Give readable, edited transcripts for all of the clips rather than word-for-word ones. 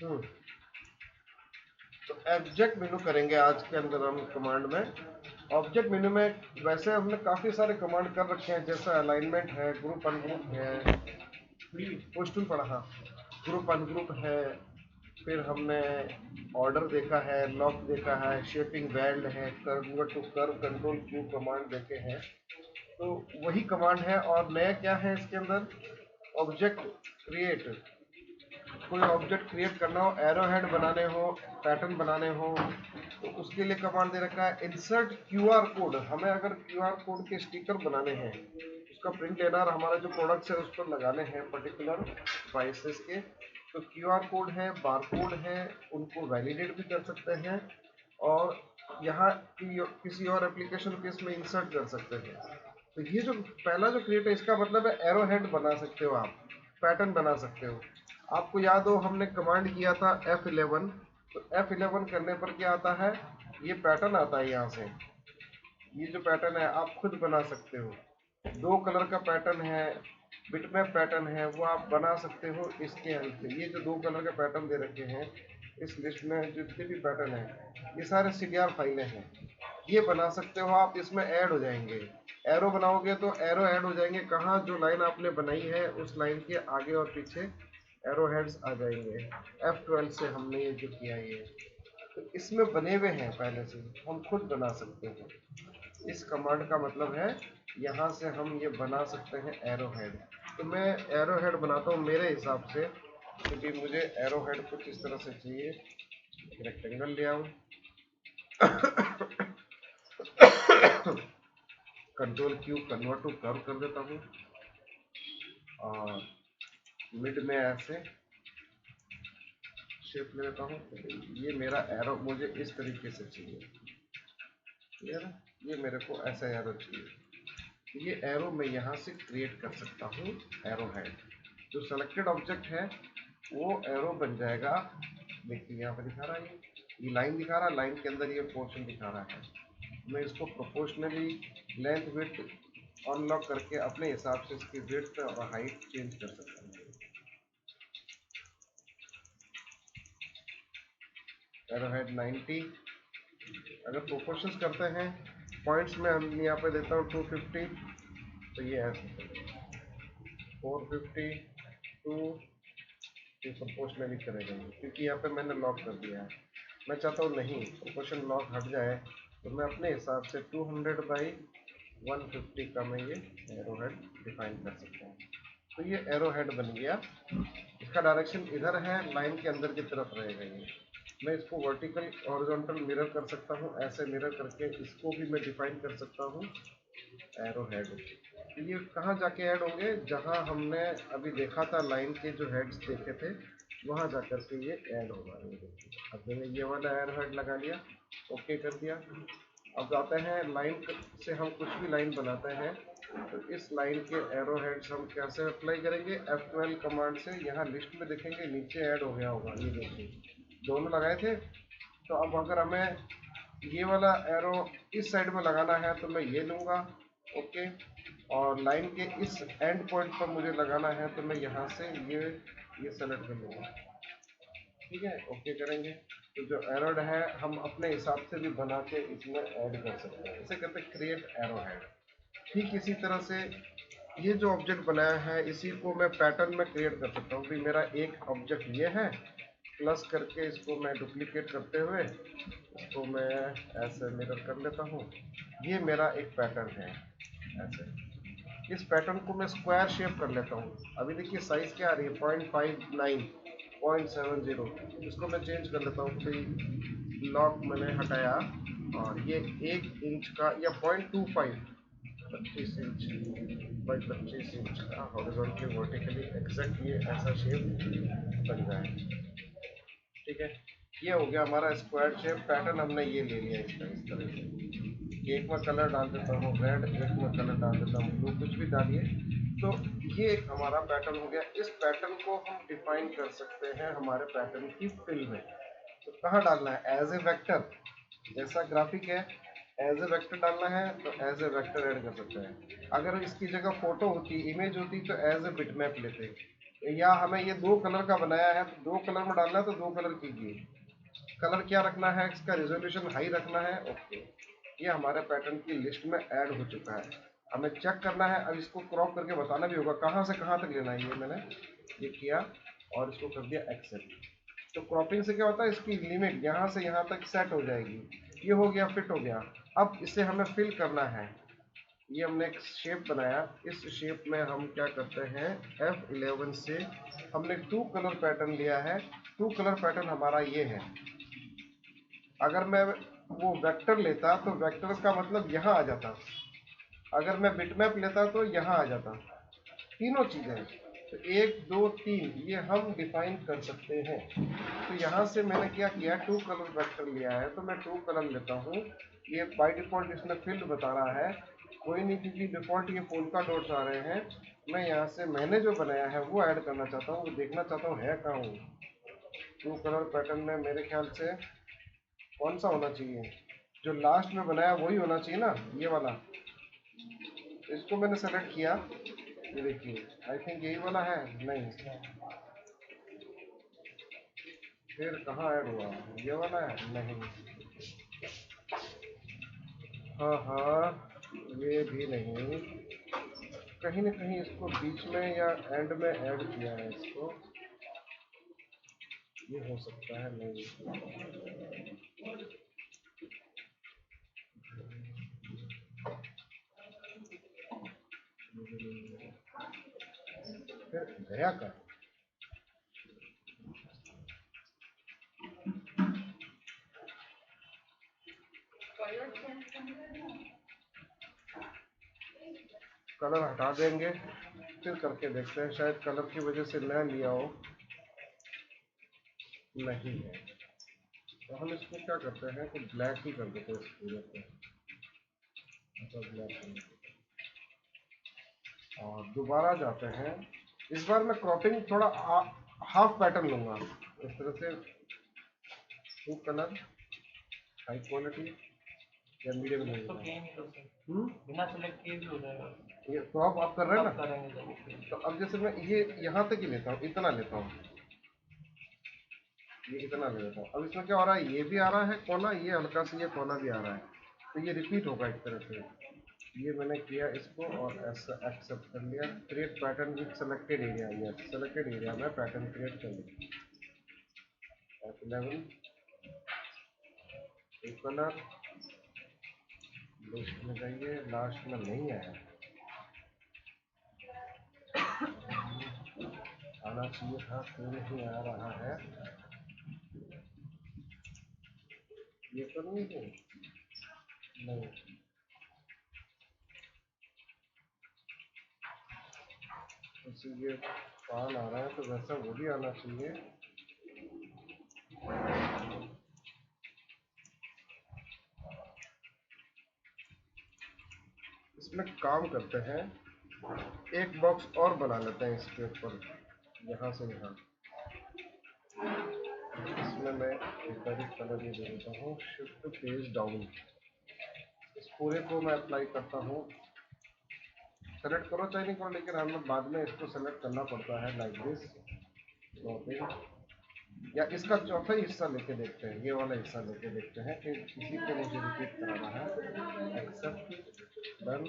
हम्म, तो ऑब्जेक्ट मेनू करेंगे आज के अंदर हम कमांड में। ऑब्जेक्ट मेनू में वैसे हमने काफी सारे कमांड कर रखे हैं, जैसे अलाइनमेंट है, ग्रुप अनग्रुप है, पुश टूल पढ़ा, हाँ, ग्रुप अनग्रुप है, फिर हमने ऑर्डर देखा है, लॉक देखा है, शेपिंग वेल्ड है, curve to curve control Q command देखे हैं। तो वही कमांड है, और नया क्या है इसके अंदर, ऑब्जेक्ट क्रिएट। कोई ऑब्जेक्ट क्रिएट करना हो, एरो हेड बनाने हो, पैटर्न बनाने हो, तो उसके लिए कमांड दे रखा है इंसर्ट क्यूआर कोड। हमें अगर क्यूआर कोड के स्टिकर बनाने हैं, उसका प्रिंट लेना और हमारा जो प्रोडक्ट्स है उस पर लगाने हैं पर्टिकुलर प्राइसेस के, तो क्यूआर कोड है, बार कोड है, उनको वैलिडेट भी कर सकते हैं, और यहाँ की किसी और एप्लीकेशन के इसमें इंसर्ट कर सकते हैं। तो ये जो पहला जो क्रिएट है, इसका मतलब है एरो हेड बना सकते हो आप, पैटर्न बना सकते हो। आपको याद हो हमने कमांड किया था F11, तो F11 करने पर क्या आता है, ये पैटर्न आता है यहाँ से। ये जो पैटर्न है आप खुद बना सकते हो, दो कलर का पैटर्न है, बिटमैप पैटर्न है, वो आप बना सकते हो इसके हेल्प से। ये जो दो कलर के पैटर्न दे रखे हैं इस लिस्ट में, जितने भी पैटर्न है ये सारे CDR फाइलें हैं, ये बना सकते हो आप, इसमें ऐड हो जाएंगे। एरो बनाओगे तो एरो ऐड हो जाएंगे, कहाँ जो लाइन आपने बनाई है उस लाइन के आगे और पीछे एरो हेड्स आ जाएंगे। F12 से हमने ये जो किया, ये तो इसमें बने हुए हैं पहले से, हम खुद बना सकते हैं। इस कमांड का मतलब है यहाँ से हम ये बना सकते हैं एरो हेड। तो मैं एरो हेड बनाता हूँ मेरे हिसाब से, क्योंकि मुझे एरो हेड कुछ इस तरह से चाहिए। रेक्टेंगल ले आऊँ, control Q convert to curve कर देता हूँ, और मिड में ऐसे शेप ले लेता हूँ। ये मेरा एरो मुझे इस तरीके से चाहिए, क्लियर है? ये मेरे को ऐसा एरो चाहिए। ये एरो मैं यहाँ से क्रिएट कर सकता हूँ, एरो हेड। जो सेलेक्टेड ऑब्जेक्ट है वो एरो बन जाएगा। देखिए यहाँ पे दिखा रहा है, ये लाइन दिखा रहा है, लाइन के अंदर ये पोर्शन दिखा रहा है। मैं इसको प्रोपोर्शनली लेंथ विड्थ अनलॉक करके अपने हिसाब से इसकी विड्थ और हाइट चेंज कर सकता हूँ। एरो हेड 90, अगर प्रोपोर्शंस करते हैं पॉइंट्स में, हम यहाँ पे देता हूँ 250, तो ये ऐसे 450 टू, ये प्रोपोर्शनली करेगा क्योंकि यहाँ पे मैंने लॉक कर दिया है। मैं चाहता हूँ नहीं, प्रोपोर्शन लॉक हट जाए, तो मैं अपने हिसाब से 200 बाई 150 का मैं ये एरो हेड डिफाइन कर सकता हूँ। तो ये एरो हेड बन गया। इसका डायरेक्शन इधर है, लाइन के अंदर की तरफ रहेगा ये। मैं इसको वर्टिकल हॉरिजॉन्टल मिरर कर सकता हूँ, ऐसे मिरर करके इसको भी मैं डिफाइन कर सकता हूँ एरो हेड। तो ये कहाँ जाके ऐड होंगे, जहाँ हमने अभी देखा था लाइन के जो हेड्स देखे थे, वहाँ जाकर के ये ऐड होगा। ये देखिए, अब मैंने ये वाला एरो हेड लगा लिया, ओके कर दिया। अब जाते हैं लाइन से, हम कुछ भी लाइन बनाते हैं तो इस लाइन के एरो हेड्स हम कैसे अप्लाई करेंगे, F12 कमांड से। यहाँ लिस्ट में देखेंगे नीचे ऐड हो गया होगा, ये देखिए दोनों लगाए थे। तो अब अगर हमें ये वाला एरो इस साइड में लगाना है तो मैं ये लूँगा, ओके, और लाइन के इस एंड पॉइंट पर मुझे लगाना है तो मैं यहाँ से ये सेलेक्ट कर लूँगा, ठीक है, ओके करेंगे। तो जो एरो है हम अपने हिसाब से भी बना के इसमें ऐड कर सकते हैं, इसे कहते हैं क्रिएट एरो हेड। ठीक इसी तरह से ये जो ऑब्जेक्ट बनाया है इसी को मैं पैटर्न में क्रिएट कर सकता हूँ। भी मेरा एक ऑब्जेक्ट ये है, प्लस करके इसको मैं डुप्लीकेट करते हुए इसको मैं ऐसे मिरर कर लेता हूँ। ये मेरा एक पैटर्न है ऐसे। इस पैटर्न को मैं स्क्वायर शेप कर लेता हूँ। अभी देखिए साइज क्या आ रही है, 0.59, 0.70। इसको मैं चेंज कर लेता हूँ, तो लॉक मैंने हटाया, और ये 1 इंच का या 0.25, 25 इंच बाई 25 इंच का हॉरिजॉन्टली वर्टिकली एग्जैक्ट ये ऐसा शेप बन जाए, ठीक है। ये हो गया हमारा स्क्वायर शेप पैटर्न, हमने ये ले लिया इसका इस तरह से। एक में कलर डाल देता हूँ रेड, एक में कलर डाल देता हूँ ब्लू, कुछ भी डालिए। तो ये एक हमारा पैटर्न हो गया। इस पैटर्न को हम डिफाइन कर सकते हैं हमारे पैटर्न की फिल में। तो कहाँ डालना है, एज ए वेक्टर, जैसा ग्राफिक है एज ए वेक्टर डालना है तो एज ए वेक्टर ऐड कर सकते हैं। अगर इसकी जगह फोटो होती, इमेज होती, तो एज ए बिटमैप लेते। या हमें ये 2 कलर का बनाया है तो 2 कलर में डालना है तो 2 कलर कीजिए। कलर क्या रखना है, इसका रेजोल्यूशन हाई रखना है। ओके, ये हमारे पैटर्न की लिस्ट में ऐड हो चुका है। हमें चेक करना है, अब इसको क्रॉप करके बताना भी होगा कहाँ से कहाँ तक लेना है। ये मैंने ये किया और इसको कर दिया एक्सेप्ट। तो क्रॉपिंग से क्या होता है, इसकी लिमिट यहाँ से यहाँ तक सेट हो जाएगी। ये हो गया, फिट हो गया। अब इसे हमें फिल करना है। ये हमने एक शेप बनाया, इस शेप में हम क्या करते हैं, F11 से हमने 2 कलर पैटर्न लिया है। 2 कलर पैटर्न हमारा ये है। अगर मैं वो वेक्टर लेता तो वेक्टर का मतलब यहाँ आ जाता, अगर मैं बिटमैप लेता तो यहाँ आ जाता। तीनों चीजें तो 1 2 3 ये हम डिफाइन कर सकते हैं। तो यहाँ से मैंने क्या किया, 2 कलर वेक्टर लिया है तो मैं 2 कलर लेता हूँ। ये बाय डिफॉल्ट इसमें फील्ड बता रहा है, कोई नहीं, क्योंकि डिफॉल्ट ये पोल्का डॉट्स आ रहे हैं। मैं यहाँ से मैंने जो बनाया है वो ऐड करना चाहता हूँ, देखना चाहता हूँ है कहाँ हूँ। 2 कलर पैटर्न में मेरे ख्याल से कौन सा होना चाहिए, जो लास्ट में बनाया वही होना चाहिए ना, ये वाला। इसको मैंने सेलेक्ट किया, ये देखिए, आई थिंक यही वाला है। नहीं, फिर कहाँ ऐड हुआ, ये वाला है। नहीं, हाँ हाँ, ये भी नहीं, कहीं ना कहीं इसको बीच में या एंड में ऐड किया है इसको, ये हो सकता है। नहीं, फिर गया का कलर हटा देंगे, फिर करके देखते हैं, शायद कलर की वजह से न लिया हो। नहीं है तो हम इसको क्या करते हैं कि ब्लैक ही कर देते हैं इस पूरे को। अच्छा, ब्लैक और दोबारा जाते हैं। इस बार मैं क्रॉपिंग थोड़ा हाफ पैटर्न लूंगा इस तरह से। 2 कलर हाई क्वालिटी या मीडियम लूंगा। बिना सेलेक्ट किए भी हो जाएगा। ये क्रॉप आप कर रहे हैं ना, तो अब जैसे मैं ये यहाँ तक ही लेता हूँ, इतना लेता हूँ, ये इतना ले लेता हूँ। अब इसमें क्या हो रहा है, ये भी आ रहा है कोना, ये हल्का सा ये कोना भी आ रहा है, तो ये रिपीट होगा एक तरह से। ये मैंने किया इसको और ऐसा एक्सेप्ट कर लिया। Create pattern with selected area, ये सेलेक्टेड एरिया में पैटर्न क्रिएट कर लिया। F11 एक कलर लिस्ट में जाइए, लास्ट में नहीं आया, आना चाहिए था, क्यों नहीं आ रहा है। ये तो नहीं है, नहीं, जैसे ये पान आ रहा है तो वैसा वो भी आना चाहिए। इसमें काम करते हैं, एक बॉक्स और बना लेते हैं इसके ऊपर, यहाँ से यहाँ। इसमें मैं एक कलर ये दे देता हूँ, शिफ्ट पेज डाउन। इस पूरे को मैं अप्लाई करता हूँ, सेलेक्ट करो चाहे नहीं करो, लेकिन हमें बाद में इसको सेलेक्ट करना पड़ता है लाइक दिस। या इसका चौथा हिस्सा लेके देखते हैं, ये वाला हिस्सा लेके देखते हैं कि इसी को मुझे रिपीट कराना है। Accept, done,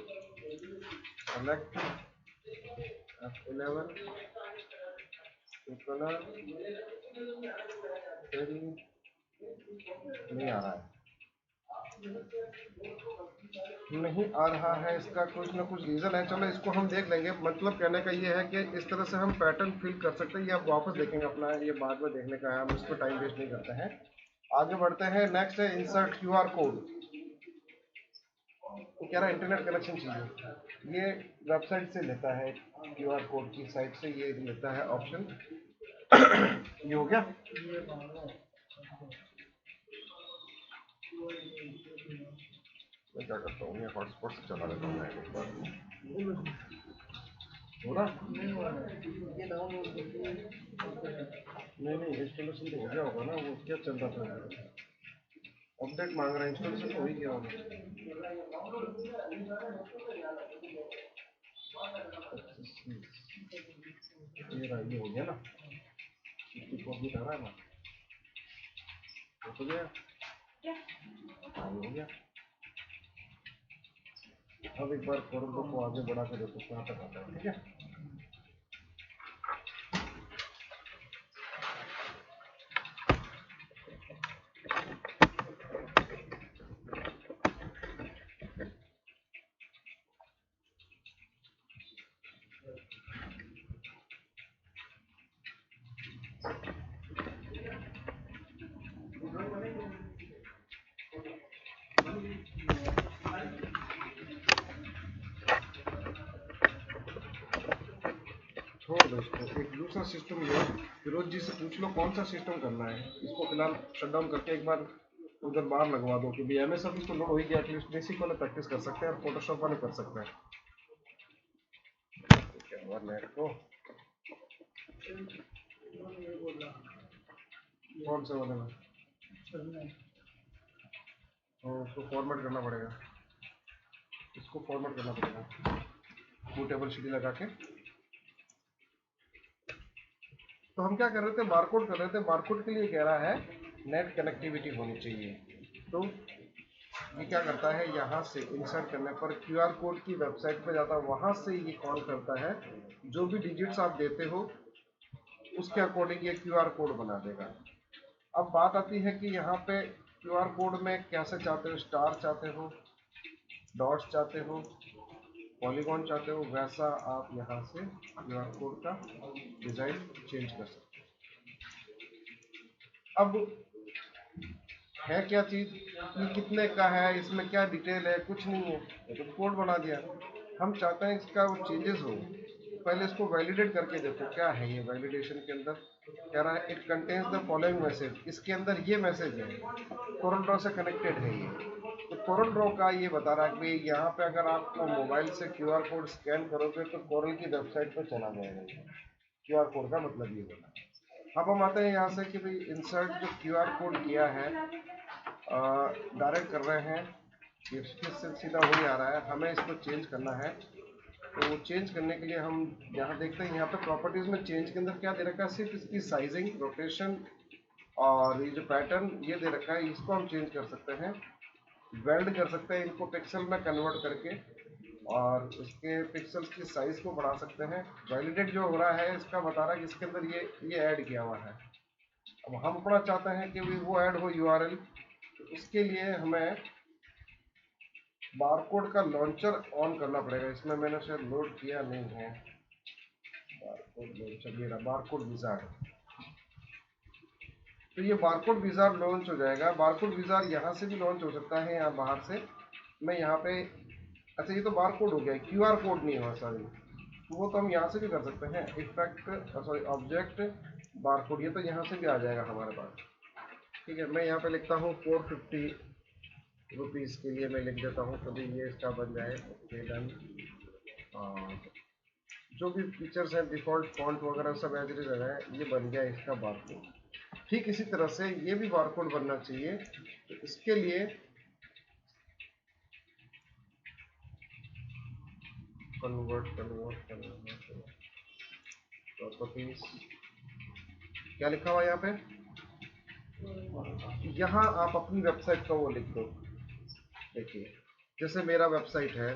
select F11 colour, नहीं आ रहा है, नहीं आ रहा है, इसका कुछ ना कुछ रीज़न है। चलो इसको हम देख लेंगे। मतलब कहने का ये है कि इस तरह से हम पैटर्न फिल कर सकते हैं, ये आप वापस देखेंगे अपना, ये बाद में देखने का है, हम इसको टाइम वेस्ट नहीं करते हैं। आगे बढ़ते हैं, नेक्स्ट है इंसर्ट QR कोड। तो कह रहा है इंटरनेट कनेक्शन चाहिए, ये वेबसाइट से लेता है, QR कोड की साइट से ये लेता है ऑप्शन। ये हो गया, मैं क्या करता हूँ, ये हॉटस्पॉट से चला लेता हूँ मैं एक बार। हो रहा नहीं, इंस्टॉलेशन तो हो गया होगा ना, वो क्या चल रहा था, अपडेट मांग रहा है, इंस्टॉलेशन तो हो ही गया होगा। ये हो गया ना, 64 बिट आ रहा है ना, हो गया। हाँ हो गया। अब एक बार फोरम को आगे बढ़ा के देखो कहाँ तक आता है। ठीक है, छोड़ दो इसको। एक दूसरा सिस्टम जो है, फिरोज जी से पूछ लो कौन सा सिस्टम करना है। इसको फिलहाल शट डाउन करके एक बार उधर बाहर लगवा दो कि भाई एमएस ऑफिस तो लोड हो ही गया, एटलीस्ट बेसिक वाले प्रैक्टिस कर सकते हैं और फोटोशॉप वाले कर सकते हैं। क्या हुआ नेट को? कौन से वाले में? उसको फॉर्मेट करना पड़ेगा, इसको फॉर्मेट करना पड़ेगा बूटेबल सीडी लगा के। तो हम क्या कर रहे थे, बारकोड कर रहे थे। बारकोड के लिए कह रहा है नेट कनेक्टिविटी होनी चाहिए। तो ये क्या करता है, यहाँ से इंसर्ट करने पर क्यूआर कोड की वेबसाइट पे जाता है, वहाँ से ये कॉल करता है। जो भी डिजिट्स आप देते हो उसके अकॉर्डिंग ये क्यूआर कोड बना देगा। अब बात आती है कि यहाँ पे क्यूआर कोड में कैसे चाहते हो, स्टार चाहते हो, डॉट्स चाहते हो, पॉलीगॉन चाहते हो, वैसा आप यहाँ से क्यूआर कोड का डिजाइन चेंज कर सकते हो। अब है क्या चीज, ये कितने का है, इसमें क्या डिटेल है, कुछ नहीं है, ये तो कोड बना दिया। हम चाहते हैं इसका वो चेंजेस हो, पहले इसको वैलिडेट करके देखो क्या है। ये वैलिडेशन के अंदर कह रहा है it contains the following message, इसके अंदर ये मैसेज है, कोरल ड्रॉ से कनेक्टेड है ये। तो कोरल ड्रॉ का ये बता रहा है कि यहाँ पे अगर आप मोबाइल से क्यूआर कोड स्कैन करोगे तो कोरल की वेबसाइट पर चला जाएगा। क्यूआर कोड का मतलब ये बता। अब हम आते हैं यहाँ से कि भाई इंसर्ट जो क्यूआर कोड किया है डायरेक्ट कर रहे हैं, इससे सीधा वही आ रहा है, हमें इसको चेंज करना है। तो चेंज करने के लिए हम यहाँ देखते हैं, यहाँ पे प्रॉपर्टीज में चेंज के अंदर क्या दे रखा है, सिर्फ इसकी साइजिंग, रोटेशन और ये जो पैटर्न ये दे रखा है, इसको हम चेंज कर सकते हैं, वेल्ड कर सकते हैं इनको पिक्सल में कन्वर्ट करके, और इसके पिक्सल्स की साइज को बढ़ा सकते हैं। वैलिडेट जो हो रहा है इसका बता रहा है कि इसके अंदर ये ऐड किया हुआ है। अब हम अपना चाहते हैं कि वो ऐड हो यूआरएल, तो उसके लिए हमें बारकोड का लॉन्चर ऑन करना पड़ेगा। इसमें मैंने शायद लोड किया नहीं है बारकोड लॉन्चर, मेरा बारकोड विजार्ड। तो ये बारकोड विजार्ड लॉन्च हो जाएगा। बारकोड विजार्ड यहाँ से भी लॉन्च हो सकता है, यहाँ बाहर से। मैं यहाँ पे, अच्छा ये तो बारकोड हो गया, क्यूआर कोड नहीं हुआ सॉरी, तो वो तो हम यहाँ से भी कर सकते हैं। इफेक्ट सॉरी ऑब्जेक्ट बारकोड, ये तो यहाँ से भी आ जाएगा हमारे पास। ठीक है, मैं यहाँ पे लिखता हूँ 450 रुपीज़ के लिए मैं लिख देता हूँ, तभी ये इसका बन जाए। Okay done. जो भी फीचर्स हैं डिफ़ॉल्ट फॉन्ट वगैरह सब एज इट इज है, ये बन गया इसका बारकोड। ठीक इसी तरह से ये भी बारकोड बनना चाहिए। तो इसके लिए कन्वर्ट प्रॉपर्टीज, क्या लिखा हुआ यहाँ पे, यहाँ आप अपनी वेबसाइट का वो लिख दो। देखिए जैसे मेरा वेबसाइट है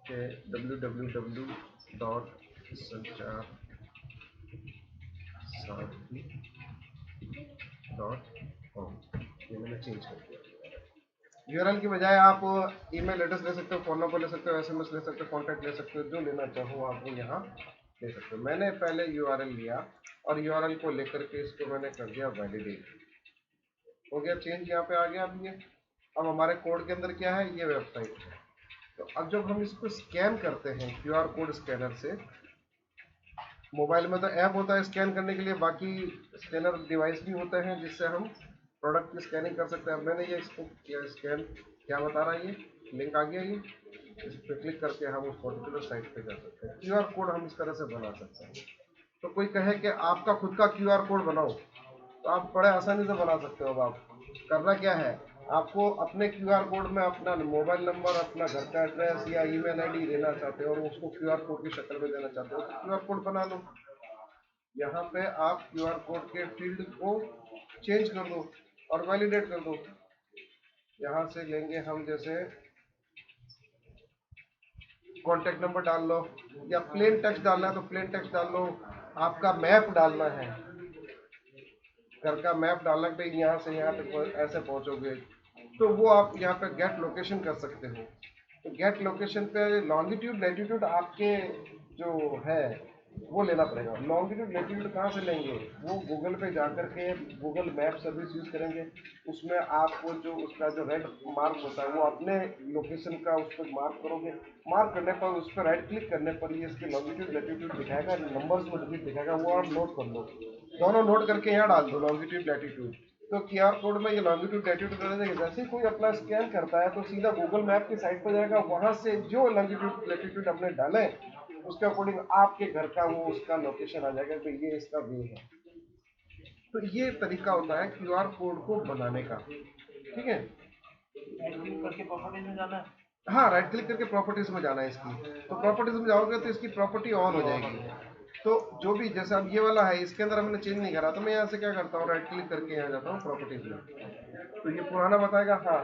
कि www.sanchar.com, ये मैंने चेंज कर दिया। यूआरएल की बजाय आप ईमेल एड्रेस ले सकते हो, फोन नंबर ले सकते हो, एसएमएस ले सकते हो, कॉन्टैक्ट ले सकते हो, जो लेना चाहो आप वो यहाँ ले सकते हो। मैंने पहले यूआरएल लिया और यूआरएल को लेकर के इसको मैंने कर दिया वैलिडेट, हो गया चेंज, यहाँ पे आ गया। अब ये अब हमारे कोड के अंदर क्या है, ये वेबसाइट है। तो अब जब हम इसको स्कैन करते हैं क्यूआर कोड स्कैनर से, मोबाइल में तो ऐप होता है स्कैन करने के लिए, बाकी स्कैनर डिवाइस भी होते हैं जिससे हम प्रोडक्ट की स्कैनिंग कर सकते हैं। अब मैंने ये इसको किया स्कैन, क्या बता रहा है, ये लिंक आ गया, ये इस पर क्लिक करके हम उस पर्टिकुलर साइट पे जा सकते हैं। क्यूआर कोड हम इस तरह से बना सकते हैं। तो कोई कहे कि आपका खुद का क्यूआर कोड बनाओ, तो आप बड़े आसानी से बना सकते हो। अब आप करना क्या है, आपको अपने क्यूआर कोड में अपना मोबाइल नंबर, अपना घर का एड्रेस या ईमेल आईडी देना चाहते हो और उसको क्यूआर कोड की शक्ल में देना चाहते हो, तो क्यूआर कोड बना लो। यहाँ पे आप क्यूआर कोड के फील्ड को चेंज कर दो और वैलिडेट कर दो। यहाँ से लेंगे हम, जैसे कॉन्टेक्ट नंबर डाल लो, या प्लेन टेक्स्ट डालना है तो प्लेन टेक्स्ट डाल लो, आपका मैप डालना है, घर का मैप डालना पे यहाँ से यहाँ तक ऐसे पहुँचोगे, तो वो आप यहाँ पे गेट लोकेशन कर सकते हो। तो गेट लोकेशन पे लॉन्गिट्यूड लैटिट्यूड आपके जो है वो लेना पड़ेगा। लॉन्गिट्यूड लैटिट्यूड कहाँ से लेंगे, वो गूगल पे जा करके गूगल मैप सर्विस यूज करेंगे, उसमें आपको जो उसका जो रेड मार्क होता है वो अपने लोकेशन का उस पर मार्क करोगे। मार्क करने पर उस पर राइट क्लिक करने पर ये इसके लॉन्गिट्यूड लैटिट्यूड दिखाएगा, नंबर्स में डिजिट दिखाएगा, वो आप नोट कर लो। दोनों नोट करके यहाँ डाल दो लॉन्गिट्यूड लैटिट्यूड। तो क्यूआर कोड में ये लॉन्गिट्यूड लैटिट्यूड करने से जैसे ही कोई अपना स्कैन करता है तो सीधा गूगल मैप की साइट पर जाएगा, वहां से जो लॉन्गिट्यूड लैटिट्यूड अपने डाले उसके अकॉर्डिंग आपके घर का वो उसका लोकेशन आ जाएगा कि ये इसका वे है। तो ये तरीका होता है क्यूआर कोड को बनाने का। ठीक है, करके प्रॉपर्टीज में जाना है। हाँ, राइट क्लिक करके प्रॉपर्टीज में जाना है इसकी। तो प्रॉपर्टीज में जाओगे तो इसकी प्रॉपर्टी ऑन हो जाएगी। तो जो भी, जैसे अब ये वाला है इसके अंदर हमने चेंज नहीं करा, तो मैं यहाँ से क्या करता हूँ, राइट क्लिक करके यहाँ जाता हूँ प्रॉपर्टीज में, तो ये पुराना बताएगा। हाँ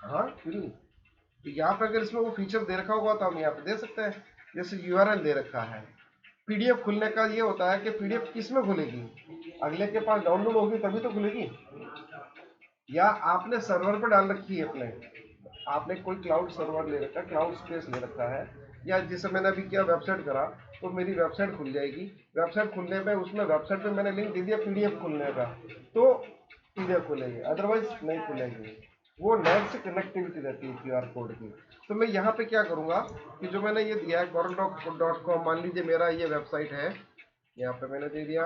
हाँ, क्यों नहीं। तो यहाँ पे अगर इसमें वो फीचर दे रखा होगा तो हम यहाँ पे दे सकते हैं। जैसे यूआरएल दे रखा है, पीडीएफ खुलने का ये होता है कि पीडीएफ किस में खुलेगी, अगले के पास डाउनलोड होगी तभी तो खुलेगी, या आपने सर्वर पे डाल रखी है अपने, आपने कोई क्लाउड सर्वर ले रखा है, क्लाउड स्पेस ले रखा है, या जैसे मैंने अभी किया वेबसाइट करा तो मेरी वेबसाइट खुल जाएगी। वेबसाइट खुलने में उसमें वेबसाइट पे मैंने लिंक दे दिया पीडीएफ खुलने का, तो पीडीएफ खुलेगी, अदरवाइज नहीं खुलेगी। वो नेट से कनेक्टिविटी रहती है क्यूआर कोड की। तो मैं यहाँ पे क्या करूँगा कि जो मैंने ये दिया है gauram.com, मान लीजिए मेरा ये वेबसाइट है, यहाँ पे मैंने दे दिया,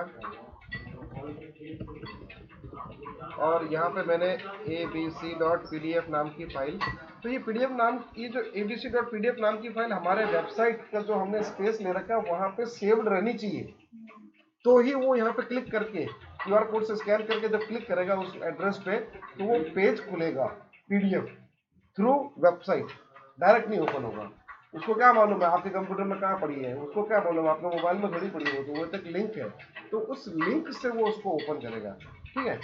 और यहाँ पे मैंने abc.pdf नाम की फाइल, तो ये पीडीएफ नाम, ये जो abc.pdf नाम की फाइल हमारे वेबसाइट का जो हमने स्पेस ले रखा है वहां पे सेव्ड रहनी चाहिए, तो ही वो यहाँ पे क्लिक करके क्यूआर कोड से स्कैन करके जब क्लिक करेगा उस एड्रेस पे तो वो पेज खुलेगा पीडीएफ थ्रू वेबसाइट, डायरेक्ट नहीं ओपन होगा। उसको क्या मालूम है आपके कंप्यूटर में कहाँ पड़ी है, उसको क्या मालूम है आपके मोबाइल में थोड़ी पड़ी हो, तो वो तक लिंक है, तो उस लिंक से वो उसको ओपन करेगा। ठीक है,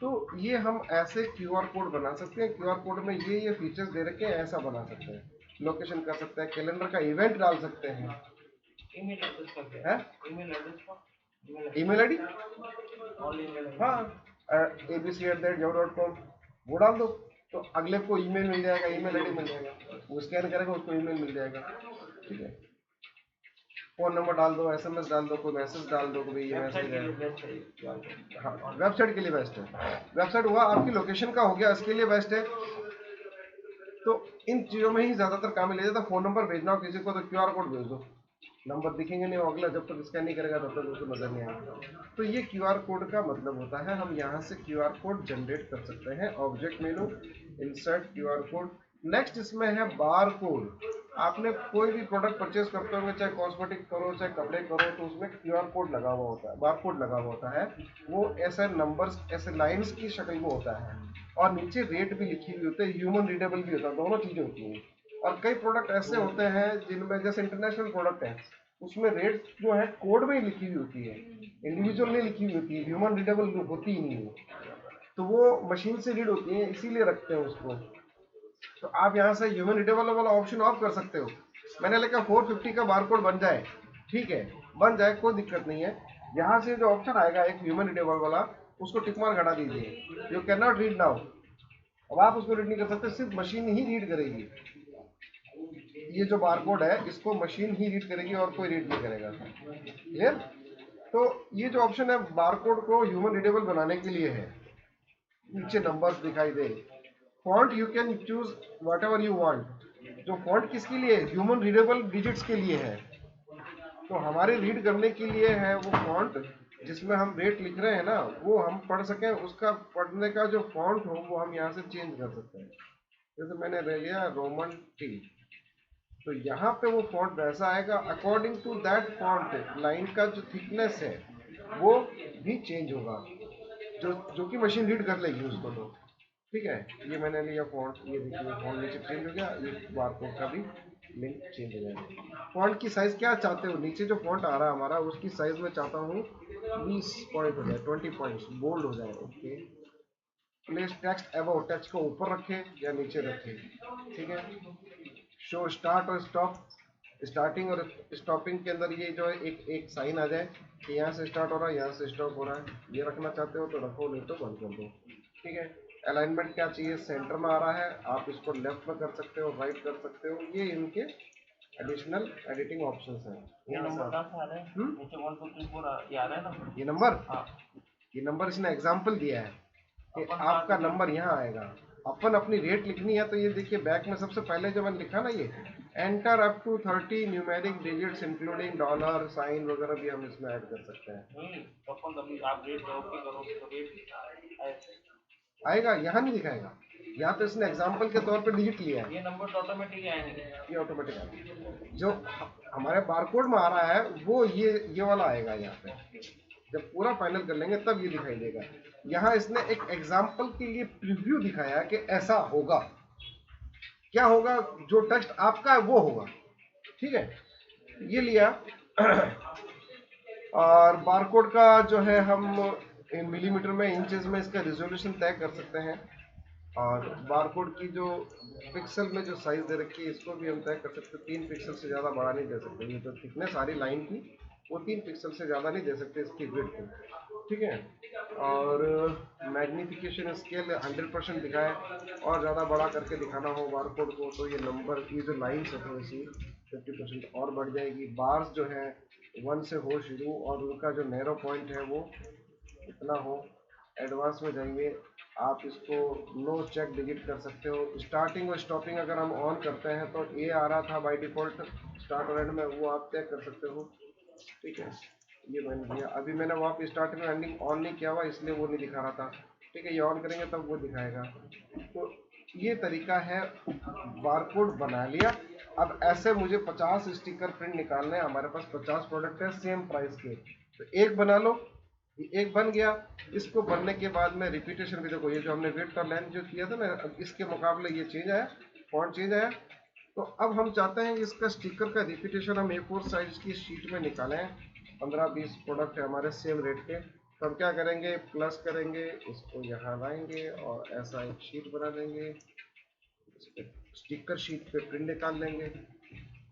तो ये हम ऐसे क्यूआर कोड बना सकते हैं। क्यूआर कोड में ये फीचर्स दे रखे हैं, ऐसा बना सकते हैं, लोकेशन कर सकते हैं, कैलेंडर का इवेंट डाल सकते हैं, ईमेल एड्रेस कर दिया, ईमेल एड्रेस का ईमेल आईडी, हाँ, abc@yahoo.com वो डाल दो, तो अगले को ईमेल मिल जाएगा, ईमेल आईडी मिल जाएगा, वो स्कैन करेगा उसको ईमेल मिल जाएगा। ठीक है, फोन नंबर डाल दो, एसएमएस डाल दो, कोई मैसेज डाल दो कि भाई ये मैसेज है। हाँ, वेबसाइट के लिए बेस्ट है। वेबसाइट हुआ, आपकी लोकेशन का हो गया, इसके लिए बेस्ट है। तो इन चीज़ों में ही ज़्यादातर काम ले जाता है। फ़ोन नंबर भेजना हो किसी को तो क्यूआर कोड भेज दो, नंबर दिखेंगे नहीं, अगला जब तक स्कैन नहीं करेगा तब तक उसको नजर नहीं आएगा। तो ये क्यूआर कोड का मतलब होता है, हम यहाँ से क्यूआर कोड जनरेट कर सकते हैं। ऑब्जेक्ट मेनू, इंसर्ट क्यूआर कोड। नेक्स्ट इसमें है बार कोड। आपने कोई भी प्रोडक्ट परचेज करते होंगे, चाहे कॉस्मेटिक करो चाहे कपड़े करो, तो उसमें क्यूआर कोड लगा हुआ होता है, बार कोड लगा हुआ होता है। वो ऐसे नंबर्स, ऐसे लाइन्स की शक्ल में होता है, और नीचे रेट भी लिखी हुई होती है, ह्यूमन रीडेबल भी होता है, दोनों चीज़ें होती हैं। और कई प्रोडक्ट ऐसे होते हैं जिनमें, जैसे इंटरनेशनल प्रोडक्ट है, उसमें रेट जो है कोड में ही लिखी हुई होती है, इंडिविजुअल नहीं लिखी हुई होती है, ह्यूमन रीडेबल होती ही नहीं है, तो वो मशीन से रीड होती है, इसीलिए रखते हैं उसको। तो आप यहाँ से ह्यूमन रीडेबल वाला ऑप्शन ऑफ कर सकते हो। मैंने लिखा 450 का बार कोड बन जाए, ठीक है, बन जाए, कोई दिक्कत नहीं है। यहाँ से जो ऑप्शन आएगा एक ह्यूमन रीडेबल वाला, उसको टिक मार्क हटा दीजिए, you can not read now. अब आप उसको रीड नहीं कर सकते, सिर्फ मशीन ही रीड करेगी। ये जो बारकोड है इसको मशीन ही रीड करेगी और कोई रीड नहीं करेगा। क्लियर? तो ये जो ऑप्शन है बारकोड को ह्यूमन रीडेबल बनाने के लिए है। नीचे नंबर्स दिखाई दे, font you can choose whatever you want. जो फॉन्ट किसके लिए है? ह्यूमन रीडेबल डिजिट्स के लिए है। तो हमारे रीड करने के लिए है वो फॉन्ट, जिसमें हम रेट लिख रहे हैं ना, वो हम पढ़ सकें, उसका पढ़ने का जो फॉन्ट हो वो हम यहाँ से चेंज कर सकते हैं। जैसे मैंने ले लिया रोमन टी, तो यहाँ पे वो फॉन्ट वैसा आएगा, according to that font line का जो थिकनेस है वो भी चेंज होगा, जो कि मशीन रीड कर लेगी उसको। तो ठीक है, ये मैंने लिया फॉन्ट, ये देखिए फॉन्ट नीचे चेंज हो गया, ये बारकोड का भी लिंक चेंज हो जाएगा। फॉन्ट की साइज क्या चाहते हो, नीचे जो फॉन्ट आ रहा है हमारा उसकी साइज में चाहता हूँ 20 पॉइंट हो जाए, 20 पॉइंट्स बोल्ड हो जाए। Okay, place text above, text को ऊपर रखें या नीचे रखें, ठीक है। शो स्टार्ट और स्टॉप, स्टार्टिंग और स्टॉपिंग के अंदर ये जो है एक साइन आ जाए कि यहाँ से स्टार्ट हो रहा है यहाँ से स्टॉप हो रहा है, ये रखना चाहते हो तो रखो, नहीं तो बंद कर दो, ठीक है। अलाइनमेंट क्या चाहिए, सेंटर में आ रहा है, आप इसको लेफ्ट में कर सकते हो, राइट कर सकते हो, ये इनके एडिशनल एडिटिंग ऑप्शंस हैं। ये नंबर कहाँ से आ रहा है? नीचे 1 2 3 4 ये आ रहा है नंबर, ये नंबर, हाँ ये नंबर इसने एग्जाम्पल दिया है कि अपन आपका नंबर यहाँ आएगा। अपन अपनी रेट लिखनी है तो ये देखिए बैक में सबसे पहले जब मैंने लिखा ना ये enter up to 30 numeric digits including dollar sign वगैरह भी हम इसमें ऐड कर सकते हैं। तो अपन अभी आप रेट ओके करो तो रेट आएगा, यहाँ नहीं दिखाएगा, यहाँ तो इसने एग्जाम्पल के तौर पे डिजिट लिया है, ये नंबर ऑटोमेटिक आएंगे, ये ऑटोमेटिक आएगा। जो हमारे बारकोड में आ रहा है वो ये वाला आएगा यहाँ पे, जब पूरा फाइनल कर लेंगे तब ये दिखाई देगा। यहाँ इसने एक एग्जाम्पल के लिए प्रीव्यू दिखाया कि ऐसा होगा, क्या होगा, जो टेक्स्ट आपका है वो होगा, ठीक है, ये लिया। और बारकोड का जो है हम मिलीमीटर में, इंचेस में इसका रिजोल्यूशन तय कर सकते हैं, और बारकोड की जो पिक्सल में जो साइज दे रखी है इसको भी हम तय कर सकते हैं। 3 पिक्सल से ज़्यादा बड़ा नहीं दे सकते, ये जो थिकनेस सारी लाइन की वो 3 पिक्सल से ज़्यादा नहीं दे सकते इसकी विड्थ को, ठीक है। और मैग्निफिकेशन स्केल 100% दिखाए, और ज़्यादा बड़ा करके दिखाना हो बारकोड को तो ये नंबर की जो लाइन्स है थोड़ी सी 50% और बढ़ जाएगी। बार्स जो है 1 से हो शुरू और उनका जो नैरो पॉइंट है वो इतना हो। एडवांस में जाइए, आप इसको नो चेक डिजिट कर सकते हो। स्टार्टिंग और स्टॉपिंग अगर हम ऑन करते हैं तो ये आ रहा था बाय डिफॉल्ट स्टार्ट और एंड में, वो आप तय कर सकते हो, ठीक है। ये मैंने दिया, अभी मैंने वहाँ पे स्टार्टिंग और एंडिंग ऑन नहीं किया हुआ इसलिए वो नहीं दिखा रहा था, ठीक है। ये ऑन करेंगे तब वो दिखाएगा। तो ये तरीका है, बारकोड बना लिया। अब ऐसे मुझे 50 स्टिकर प्रिंट निकालने हैं, हमारे पास 50 प्रोडक्ट है सेम प्राइस के, तो एक बना लो, एक बन गया। इसको बनने के बाद में रिपीटेशन भी देखो, ये जो हमने विड्थ और लेंथ जो किया था ना, इसके मुकाबले ये चेंज आया, फॉन्ट चेंज आया। तो अब हम चाहते हैं कि इसका स्टिकर का रिपीटेशन हम A4 साइज की शीट में निकालें। 15-20 प्रोडक्ट है हमारे सेम रेट के, तो हम क्या करेंगे, प्लस करेंगे, इसको यहाँ लाएंगे और ऐसा एक शीट बना देंगे, स्टिकर शीट पे प्रिंट निकाल लेंगे,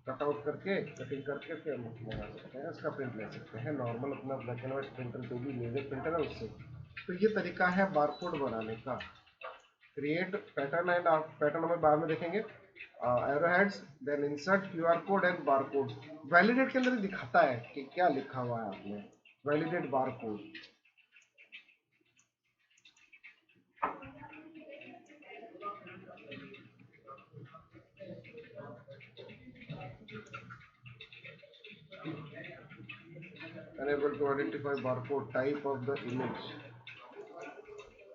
कट आउट करके कटिंग करके फिर हम बना सकते हैं, इसका प्रिंट ले सकते हैं नॉर्मल अपना ब्लैक एंड व्हाइट प्रिंटर जो भी लेजर प्रिंटर है उससे। तो ये तरीका है बारकोड बनाने का। क्रिएट पैटर्न एंड पैटर्न हमें बाद में देखेंगे, arrow heads, then insert QR code and barcode. Validate के अंदर ही दिखाता है कि क्या लिखा हुआ है आपने, validate barcode. Unable to identify barcode type of the image,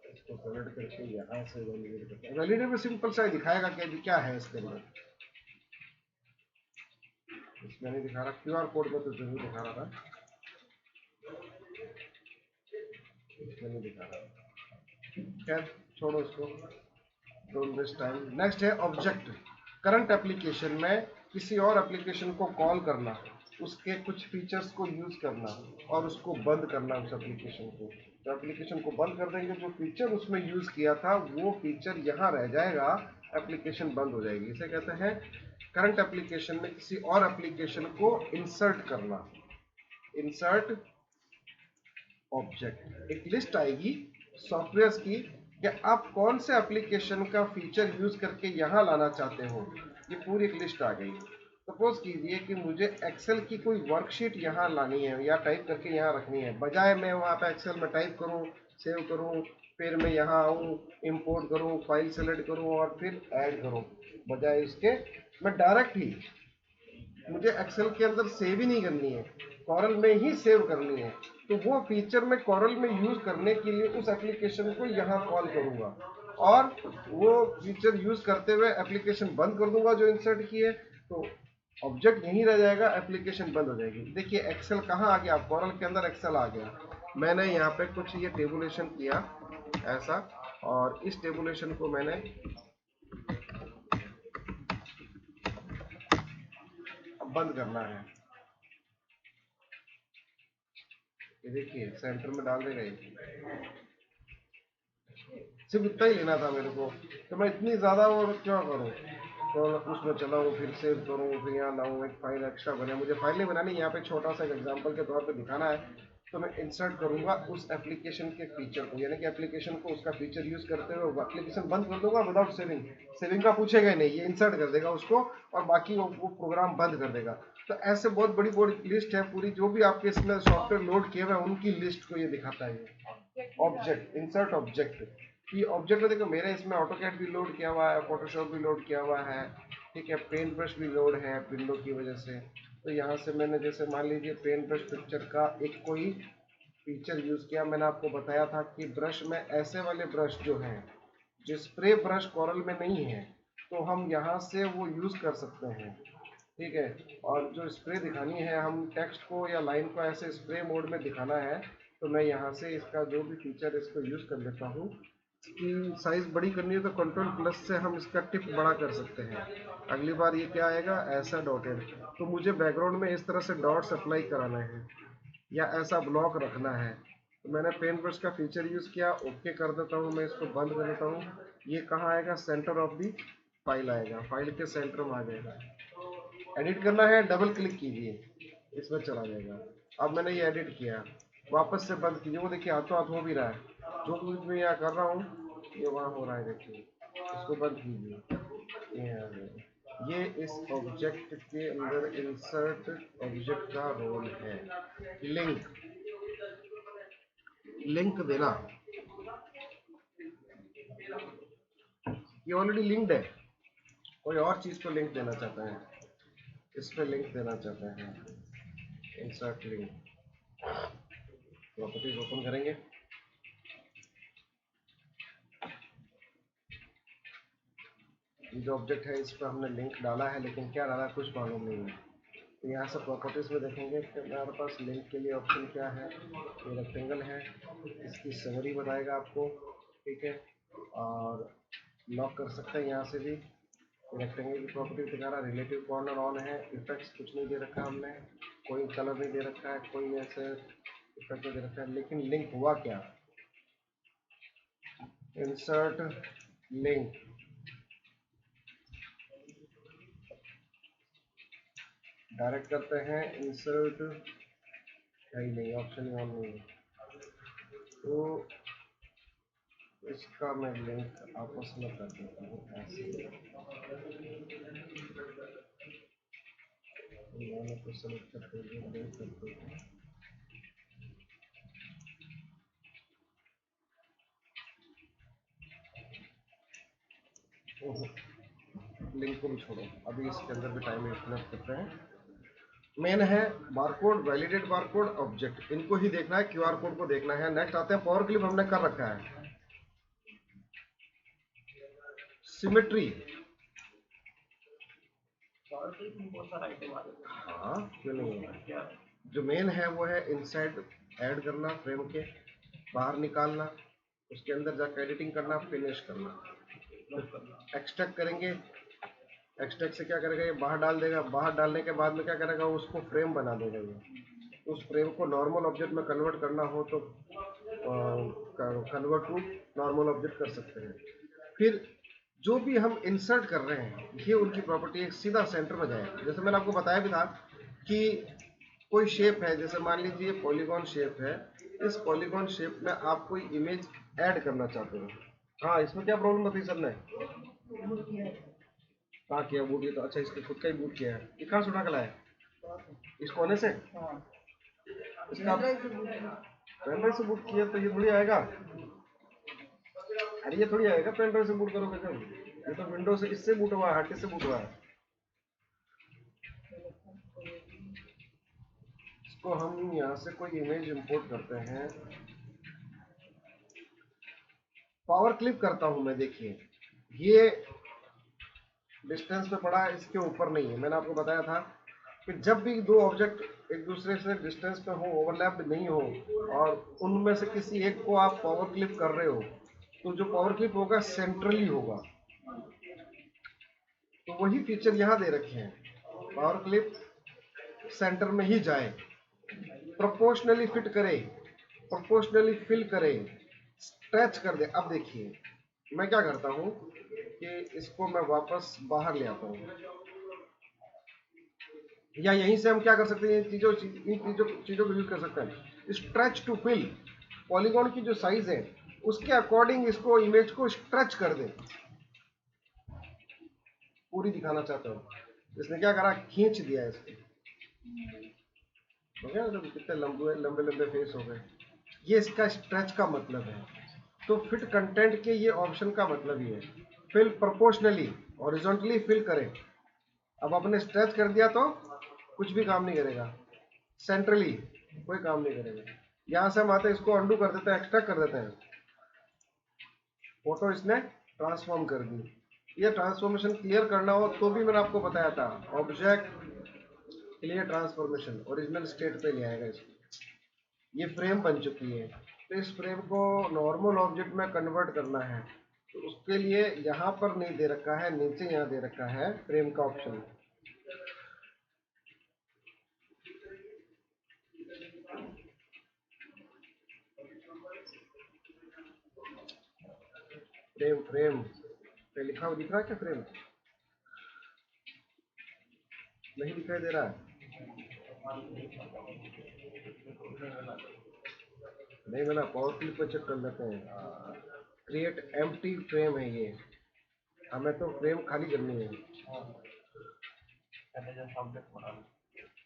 इसको सेलेक्ट करके यहाँ से वैलिडेट करते हैं। वैलिडेट में सिंपल सा दिखाएगा कि क्या है इसके अंदर, इसमें नहीं दिखा रहा, QR कोड में तो जरूर दिखा रहा था, इसमें नहीं दिखा रहा। खैर छोड़ो इसको, डोंट वेस्ट टाइम। नेक्स्ट है ऑब्जेक्ट। करंट एप्लीकेशन में किसी और एप्लीकेशन को कॉल करना, उसके कुछ फीचर्स को यूज करना और उसको बंद करना, उस एप्लीकेशन को। तो एप्लीकेशन को बंद कर देंगे, जो फीचर उसमें यूज किया था वो फीचर यहाँ रह जाएगा, एप्लीकेशन बंद हो जाएगी। इसे कहते हैं करंट एप्लीकेशन में किसी और एप्लीकेशन को इंसर्ट करना। इंसर्ट ऑब्जेक्ट, एक लिस्ट आएगी सॉफ्टवेयर की कि आप कौन से एप्लीकेशन का फीचर यूज करके यहाँ लाना चाहते हो। ये पूरी एक लिस्ट आ गई। सपोज कीजिए कि मुझे एक्सेल की कोई वर्कशीट यहाँ लानी है या टाइप करके यहाँ रखनी है, बजाय मैं वहाँ पे एक्सेल में टाइप करूँ, सेव करूँ, फिर मैं यहाँ आऊँ, इंपोर्ट करूँ, फाइल सेलेक्ट करूँ और फिर ऐड करूँ, बजाय इसके मैं डायरेक्ट ही, मुझे एक्सेल के अंदर सेव ही नहीं करनी है, कॉरल में ही सेव करनी है, तो वो फीचर मैं कॉरल में यूज करने के लिए उस एप्लीकेशन को यहाँ कॉल करूँगा और वो फीचर यूज करते हुए एप्लीकेशन बंद कर दूंगा जो इंसर्ट की है। तो ऑब्जेक्ट यहीं रह जाएगा, एप्लीकेशन बंद हो जाएगी। देखिए एक्सेल कहाँ आ गया, कॉरल के अंदर एक्सेल आ गया। मैंने यहाँ पे कुछ ये टेबुलेशन किया ऐसा, और इस टेबुलेशन को मैंने बंद करना है। ये देखिए सेंटर में डाल देगा ये, सिर्फ इतना ही लेना था मेरे को, तो मैं इतनी ज़्यादा और क्या करूँ, तो उसमें चलाऊँ फिर सेव करूँ फिर यहाँ लाऊँ, एक फाइल एक्स्ट्रा बने, मुझे फाइल नहीं बनानी, यहाँ पे छोटा सा एक एग्जांपल के तौर पे दिखाना है, तो मैं इंसर्ट करूँगा उस एप्लीकेशन के फीचर को, यानी कि एप्लीकेशन को उसका फीचर यूज़ करते हुए एप्लीकेशन बंद कर दूंगा विदाउट सेविंग, सेविंग का पूछेगा ही नहीं, ये इंसर्ट कर देगा उसको और बाकी वो प्रोग्राम बंद कर देगा। तो ऐसे बहुत बड़ी बड़ी लिस्ट है पूरी, जो भी आपके इसमें सॉफ्टवेयर लोड किए हुए हैं उनकी लिस्ट को ये दिखाता है। ऑब्जेक्ट, इंसर्ट ऑब्जेक्ट, ये ऑब्जेक्ट में देखो मेरे इसमें ऑटोकैड भी लोड किया हुआ है, फोटोशॉप भी लोड किया हुआ है, ठीक है, पेंट ब्रश भी लोड है विंडो की वजह से। तो यहाँ से मैंने जैसे मान लीजिए पेंट ब्रश पिक्चर का एक कोई फीचर यूज़ किया, मैंने आपको बताया था कि ब्रश में ऐसे वाले ब्रश जो हैं जो स्प्रे ब्रश कॉरल में नहीं है, तो हम यहाँ से वो यूज़ कर सकते हैं, ठीक है। और जो स्प्रे दिखानी है, हम टेक्स्ट को या लाइन को ऐसे स्प्रे मोड में दिखाना है, तो मैं यहाँ से इसका जो भी फीचर इसको यूज़ कर लेता हूँ। इसकी साइज बड़ी करनी है तो कंट्रोल प्लस से हम इसका टिप बड़ा कर सकते हैं। अगली बार ये क्या आएगा, ऐसा डॉटेड, तो मुझे बैकग्राउंड में इस तरह से डॉट्स अप्लाई कराना है या ऐसा ब्लॉक रखना है, तो मैंने पेन ब्रश का फीचर यूज़ किया, ओके कर देता हूँ, मैं इसको बंद कर देता हूँ। ये कहाँ आएगा, सेंटर ऑफ दी फाइल आएगा, फाइल के सेंटर में आ जाएगा। एडिट करना है, डबल क्लिक कीजिए, इसमें चला जाएगा। अब मैंने ये एडिट किया, वापस से बंद कीजिए, वो देखिए हाथों हाथ हो भी रहा है, जो कुछ मैं यहाँ कर रहा हूँ ये वहाँ हो रहा है, देखिए इसको बंद कीजिए, ये आ गया। ये इस ऑब्जेक्ट के अंदर इंसर्ट ऑब्जेक्ट का रोल है। लिंक, लिंक देना, ये ऑलरेडी लिंक्ड है, कोई और चीज को लिंक देना चाहता है, इस पे लिंक देना चाहता है, इंसर्ट लिंक, प्रॉपर्टीज ओपन करेंगे, जो ऑब्जेक्ट है इस पर हमने लिंक डाला है, लेकिन क्या डाला कुछ मालूम नहीं है। तो यहाँ से प्रॉपर्टीज में देखेंगे कि हमारे पास लिंक के लिए ऑप्शन क्या है, ये रेक्टेंगल है, इसकी समरी बताएगा आपको, ठीक है, और लॉक कर सकते हैं यहाँ से भी। रेक्टेंगल की प्रॉपर्टी दिखा रहा, रिलेटिव कॉर्नर ऑन है, इफेक्ट्स कुछ नहीं दे रखा हमने, कोई कलर नहीं दे रखा है, कोई ऐसे इफेक्ट नहीं दे रखा है, लेकिन लिंक हुआ क्या, इंसर्ट लिंक, डायरेक्ट करते हैं, इंसर्ट है ही नहीं, ऑप्शन ही ऑन नहीं है, तो इसका मैं लिंक आपस में कर देता हूँ ऐसे, मैंने तो सेलेक्ट करते हुए लिंक करते हैं, लिंक को भी छोड़ो, अभी इसके अंदर भी टाइम वेस्ट करते हैं। मेन है बारकोड, वैलिडेट बारकोड, ऑब्जेक्ट, इनको ही देखना है, क्यूआर कोड को देखना है। नेक्स्ट आते हैं, पावर क्लिप हमने कर रखा है, सिमेट्री, हाँ क्यों नहीं, जो मेन है वो है इनसाइड ऐड करना, फ्रेम के बाहर निकालना, उसके अंदर जाकर एडिटिंग करना, फिनिश करना, एक्सट्रैक्ट करेंगे, एक्सट्रैक्ट से क्या करेगा, ये बाहर डाल देगा, बाहर डालने के बाद में क्या करेगा, उसको फ्रेम बना देगा। ये उस फ्रेम को नॉर्मल ऑब्जेक्ट में कन्वर्ट करना हो तो कन्वर्ट टू नॉर्मल ऑब्जेक्ट कर सकते हैं। फिर जो भी हम इंसर्ट कर रहे हैं, ये उनकी प्रॉपर्टी एक सीधा सेंटर में जाएगा। जैसे मैंने आपको बताया भी था कि कोई शेप है, जैसे मान लीजिए पॉलीगॉन शेप है, इस पॉलीगॉन शेप में आप कोई इमेज ऐड करना चाहते हो। हाँ, इसमें क्या प्रॉब्लम बताई सर ने, कहाँ किया बूट, ये तो अच्छा इसने खुद का ही बूट किया है, ये कहाँ से उठा के लाया, इस कोने से, इसका पेन ड्राइव से बूट किया तो ये थोड़ी आएगा, अरे ये थोड़ी आएगा, पेन ड्राइव से बूट करोगे जब, ये तो विंडो से इससे बूट हुआ है, हार्ड डिस्क से बूट हुआ है। इसको हम यहाँ से कोई इमेज इंपोर्ट करते हैं, पावर क्लिप करता हूँ मैं, देखिए ये डिस्टेंस पे पड़ा है, इसके ऊपर नहीं है। मैंने आपको बताया था कि जब भी दो ऑब्जेक्ट एक दूसरे से डिस्टेंस पे हो, ओवरलैप नहीं हो, और उनमें से किसी एक को आप पावर क्लिप कर रहे हो, तो जो पावर क्लिप होगा सेंट्रली होगा। तो वही फीचर यहाँ दे रखे हैं, पावर क्लिप सेंटर में ही जाए, प्रोपोर्शनली फिट करे, प्रोपोर्शनली फिल करे, स्ट्रेच कर दे। अब देखिए मैं क्या करता हूँ कि इसको मैं वापस बाहर ले आता हूँ, या यहीं से हम क्या कर सकते हैं, इन चीजों को यूज कर सकते हैं। स्ट्रेच टू फिल, पॉलीगॉन की जो साइज है उसके अकॉर्डिंग इसको, इमेज को स्ट्रेच कर दे। पूरी दिखाना चाहता हूँ, इसने क्या करा, खींच दिया इसको, हो गया मतलब कितने लंबे लंबे लंबे फेस हो गए। ये इसका स्ट्रेच का मतलब है। तो फिट कंटेंट के ये ऑप्शन का मतलब ही है, फिल प्रोपोर्शनली, हॉरिजॉन्टली फिल करें। अब आपने स्ट्रेच कर दिया तो कुछ भी काम नहीं करेगा, सेंट्रली कोई काम नहीं करेगा। यहां से हम आते हैं, इसको अंडू कर देते हैं, एक्सट्रैक्ट कर देते हैं, फोटो इसने ट्रांसफॉर्म कर दी। ये ट्रांसफॉर्मेशन क्लियर करना हो तो भी मैंने आपको बताया था, object clear transformation, original state पे ले आएगा इसको। ये फ्रेम बन चुकी है, तो इस फ्रेम को नॉर्मल ऑब्जेक्ट में कन्वर्ट करना है, तो उसके लिए यहाँ पर नहीं दे रखा है, नीचे यहाँ दे रखा है फ्रेम का ऑप्शन। फ्रेम फ्रेम पे लिखा हुआ दिख रहा है क्या? फ्रेम नहीं दिखाई दे रहा है? नहीं बना, पावर क्लिप पे चेक कर लेते हैं। क्रिएट एम्प्टी फ्रेम है ये, हमें तो फ्रेम खाली करनी है,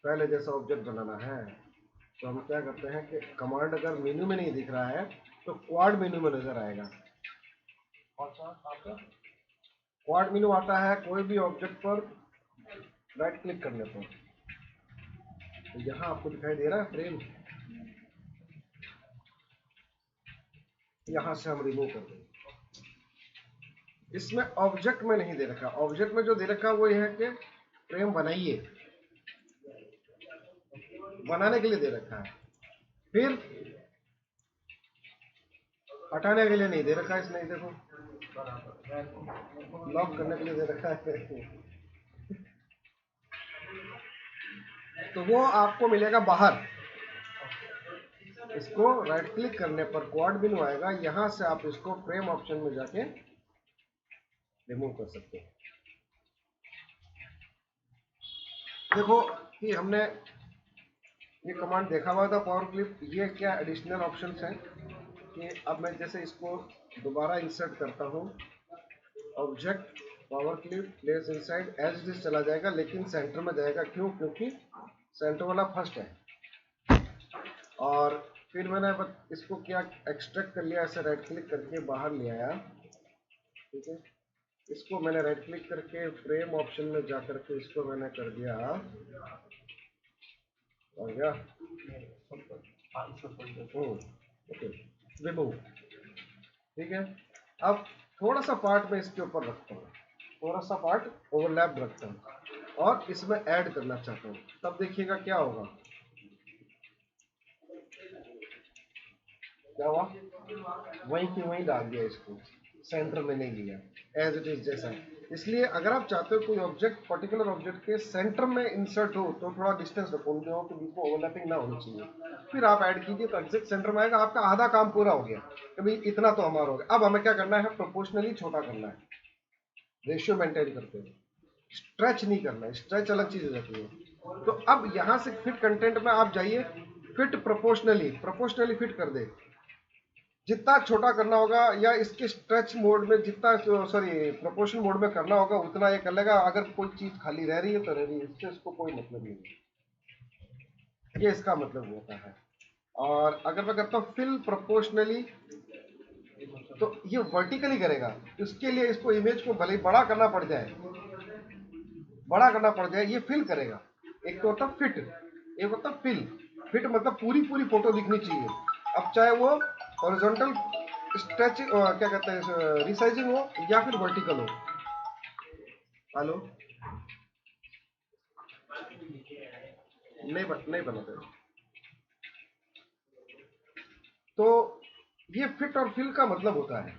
पहले जैसा ऑब्जेक्ट बनाना है। तो हम क्या करते हैं कि कमांड अगर मेन्यू में नहीं दिख रहा है तो क्वाड मेन्यू में नजर आएगा। क्वाड मेन्यू आता है कोई भी ऑब्जेक्ट पर राइट क्लिक करने पर, तो यहाँ आपको दिखाई दे रहा है फ्रेम, यहाँ से हम रिमूव कर देंगे। इसमें ऑब्जेक्ट में नहीं दे रखा, ऑब्जेक्ट में जो दे रखा वो ये है कि फ्रेम बनाइए, बनाने के लिए दे रखा है, फिर हटाने के लिए नहीं दे रखा है इसने। देखो लॉक करने के लिए दे रखा है तो वो आपको मिलेगा बाहर। इसको राइट क्लिक करने पर क्वाड मेनू आएगा, यहां से आप इसको फ्रेम ऑप्शन में जाके रिमूव कर सकते हैं। देखो कि हमने ये कमांड देखा हुआ था पावर क्लिप, ये क्या एडिशनल ऑप्शंस हैं कि अब मैं जैसे इसको दोबारा इंसर्ट करता हूँ, object power clip place inside as it is चला जाएगा, लेकिन सेंटर में जाएगा। क्यों? क्योंकि सेंटर वाला फर्स्ट है। और फिर मैंने इसको क्या एक्सट्रैक्ट कर लिया, ऐसे राइट क्लिक करके बाहर ले आया, ठीक है। इसको मैंने राइट क्लिक करके फ्रेम ऑप्शन में जाकर के इसको मैंने कर दिया, और गया ओके रिमूव, ठीक है। अब थोड़ा सा पार्ट में इसके ऊपर रखता हूँ, थोड़ा सा पार्ट ओवरलैप रखता हूँ और इसमें ऐड करना चाहता हूँ, तब देखिएगा क्या होगा। क्या हुआ, वहीं की वहीं डाल दिया, इसको सेंटर में नहीं लिया, एज इट इज जैसा। इसलिए अगर आप चाहते हो कोई ऑब्जेक्ट पर्टिकुलर ऑब्जेक्ट के सेंटर में इंसर्ट हो तो थोड़ा डिस्टेंस रखो, उनके हो कि बीच में ओवरलैपिंग ना होनी चाहिए, फिर आप ऐड कीजिए तो एग्जैक्ट सेंटर में आएगा। आपका आधा काम पूरा हो गया, कभी इतना तो हमारा हो गया। अब हमें क्या करना है, प्रोपोर्शनली छोटा करना है, रेशियो मेंटेन करते हुए, स्ट्रेच नहीं करना है, स्ट्रेच अलग चीज हो जाती है। तो अब यहां से फिट कंटेंट में आप जाइए, फिट प्रोपोर्शनली, प्रोपोर्शनली फिट कर दे। जितना छोटा करना होगा या इसके स्ट्रेच मोड में जितना, सॉरी प्रोपोर्शन मोड में करना होगा उतना ये कर लेगा। अगर कोई चीज खाली रह रही है तो रह रही है, इससे इसको कोई मतलब नहीं है, ये इसका मतलब होता है। और अगर मैं करता हूँ फिल प्रोपोर्शनली तो ये वर्टिकली करेगा, इसके लिए इसको इमेज को भले ही बड़ा करना पड़ जाए, बड़ा करना पड़ जाए, ये फिल करेगा। एक तो होता फिट, एक होता फिल। फिट मतलब पूरी पूरी फोटो दिखनी चाहिए, अब चाहे वो हॉरिजॉन्टल स्ट्रेच क्या कहते हैं रिसाइजिंग हो या फिर वर्टिकल हो। हेलो, नहीं बनाते। तो ये फिट और फिल का मतलब होता है,